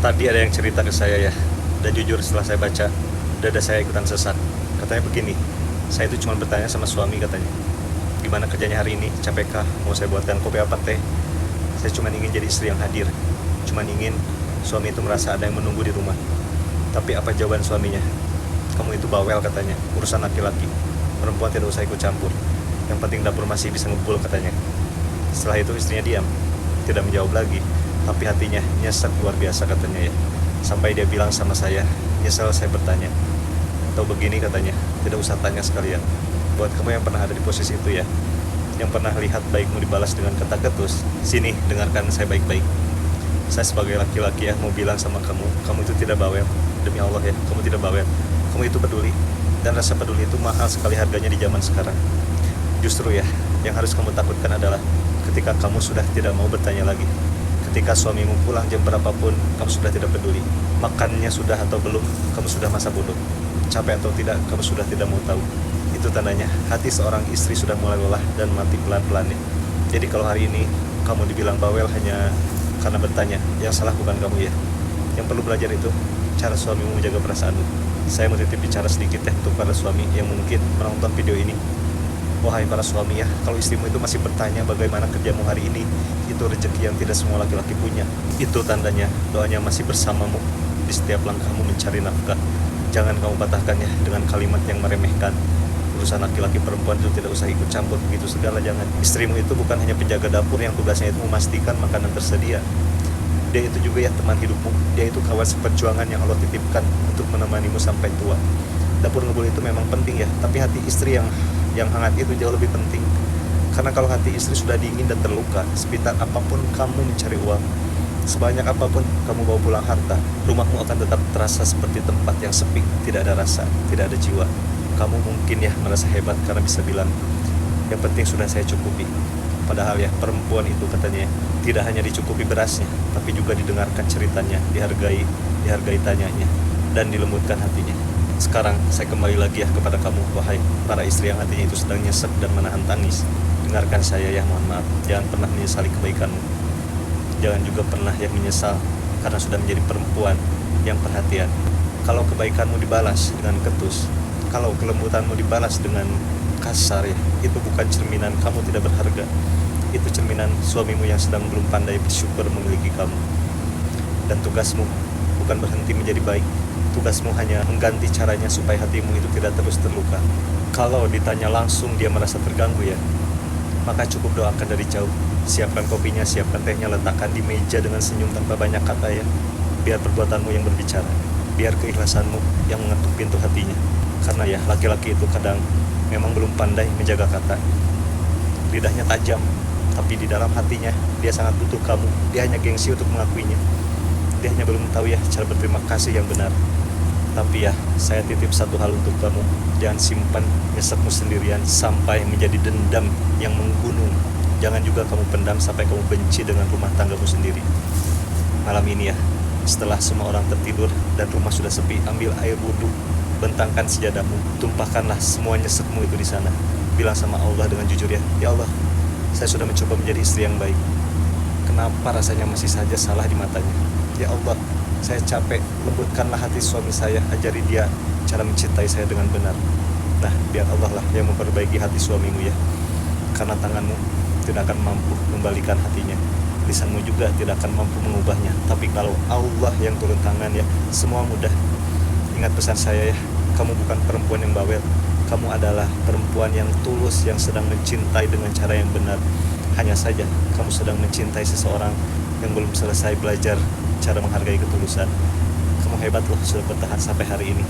Tadi ada yang cerita ke saya ya, dan jujur setelah saya baca, dada saya ikutan sesak. Katanya begini, saya itu cuma bertanya sama suami katanya, gimana kerjanya hari ini, capekkah, mau saya buatkan kopi apa teh. Saya cuma ingin jadi istri yang hadir, cuma ingin suami itu merasa ada yang menunggu di rumah. Tapi apa jawaban suaminya? Kamu itu bawel katanya, urusan laki-laki, perempuan tidak usah ikut campur, yang penting dapur masih bisa ngebul katanya. Setelah itu istrinya diam, tidak menjawab lagi, tapi hatinya nyesek luar biasa katanya ya. Sampai dia bilang sama saya, nyesel saya bertanya. Atau begini katanya, tidak usah tanya sekalian. Buat kamu yang pernah ada di posisi itu ya, yang pernah lihat baikmu dibalas dengan kata ketus, sini dengarkan saya baik-baik. Saya sebagai laki-laki ya mau bilang sama kamu, kamu itu tidak bawel. Demi Allah ya, kamu tidak bawel. Kamu itu peduli, dan rasa peduli itu mahal sekali harganya di zaman sekarang. Justru ya, yang harus kamu takutkan adalah ketika kamu sudah tidak mau bertanya lagi. Ketika suamimu pulang jam berapapun, kamu sudah tidak peduli. Makannya sudah atau belum, kamu sudah masa bodoh. Capek atau tidak, kamu sudah tidak mau tahu. Itu tandanya hati seorang istri sudah mulai lelah dan mati pelan-pelan ya. Jadi kalau hari ini kamu dibilang bawel hanya karena bertanya, yang salah bukan kamu ya. Yang perlu belajar itu cara suamimu menjaga perasaanmu. Saya mau titip bicara sedikit ya untuk para suami yang mungkin menonton video ini. Wahai para suami ya, kalau istrimu itu masih bertanya bagaimana kerjamu hari ini, itu rezeki yang tidak semua laki-laki punya. Itu tandanya doanya masih bersamamu di setiap langkahmu mencari nafkah. Jangan kamu patahkannya dengan kalimat yang meremehkan. Urusan laki-laki perempuan itu tidak usah ikut campur begitu segala, jangan. Istrimu itu bukan hanya penjaga dapur yang tugasnya itu memastikan makanan tersedia. Dia itu juga ya teman hidupmu. Dia itu kawan seperjuangan yang Allah titipkan untuk menemanimu sampai tua. Dapur ngebul itu memang penting ya, tapi hati istri yang hangat itu jauh lebih penting. Karena kalau hati istri sudah dingin dan terluka, sepintar apapun kamu mencari uang, sebanyak apapun kamu bawa pulang harta, rumahmu akan tetap terasa seperti tempat yang sepi, tidak ada rasa, tidak ada jiwa. Kamu mungkin ya merasa hebat karena bisa bilang, yang penting sudah saya cukupi. Padahal ya perempuan itu katanya tidak hanya dicukupi berasnya, tapi juga didengarkan ceritanya, dihargai tanyanya, dan dilembutkan hatinya. Sekarang saya kembali lagi ya kepada kamu, wahai para istri yang hatinya itu sedang nyesek dan menahan tangis. Dengarkan saya ya, mohon maaf. Jangan pernah menyesali kebaikanmu. Jangan juga pernah yang menyesal karena sudah menjadi perempuan yang perhatian. Kalau kebaikanmu dibalas dengan ketus, kalau kelembutanmu dibalas dengan kasar ya, itu bukan cerminan kamu tidak berharga. Itu cerminan suamimu yang sedang belum pandai bersyukur memiliki kamu. Dan tugasmu bukan berhenti menjadi baik. Tugasmu hanya mengganti caranya supaya hatimu itu tidak terus terluka. Kalau ditanya langsung dia merasa terganggu ya, maka cukup doakan dari jauh. Siapkan kopinya, siapkan tehnya, letakkan di meja dengan senyum tanpa banyak kata ya. Biar perbuatanmu yang berbicara, biar keikhlasanmu yang mengetuk pintu hatinya. Karena ya laki-laki itu kadang memang belum pandai menjaga kata. Lidahnya tajam, tapi di dalam hatinya dia sangat butuh kamu. Dia hanya gengsi untuk mengakuinya. Dia hanya belum tahu ya cara berterima kasih yang benar. Tapi ya, saya titip satu hal untuk kamu. Jangan simpan nyesekmu sendirian sampai menjadi dendam yang menggunung. Jangan juga kamu pendam sampai kamu benci dengan rumah tanggamu sendiri. Malam ini ya, setelah semua orang tertidur dan rumah sudah sepi, ambil air wudhu, bentangkan sejadahmu, tumpahkanlah semua nyesekmu itu di sana. Bilang sama Allah dengan jujur ya, ya Allah, saya sudah mencoba menjadi istri yang baik. Kenapa rasanya masih saja salah di matanya? Ya Allah, saya capek, lembutkanlah hati suami saya, ajari dia cara mencintai saya dengan benar. Nah, biar Allah lah yang memperbaiki hati suamimu ya. Karena tanganmu tidak akan mampu membalikan hatinya, lisanmu juga tidak akan mampu mengubahnya. Tapi kalau Allah yang turun tangan ya, semua mudah. Ingat pesan saya ya, kamu bukan perempuan yang bawel. Kamu adalah perempuan yang tulus, yang sedang mencintai dengan cara yang benar. Hanya saja, kamu sedang mencintai seseorang yang belum selesai belajar cara menghargai ketulusan. Kamu hebat loh sudah bertahan sampai hari ini.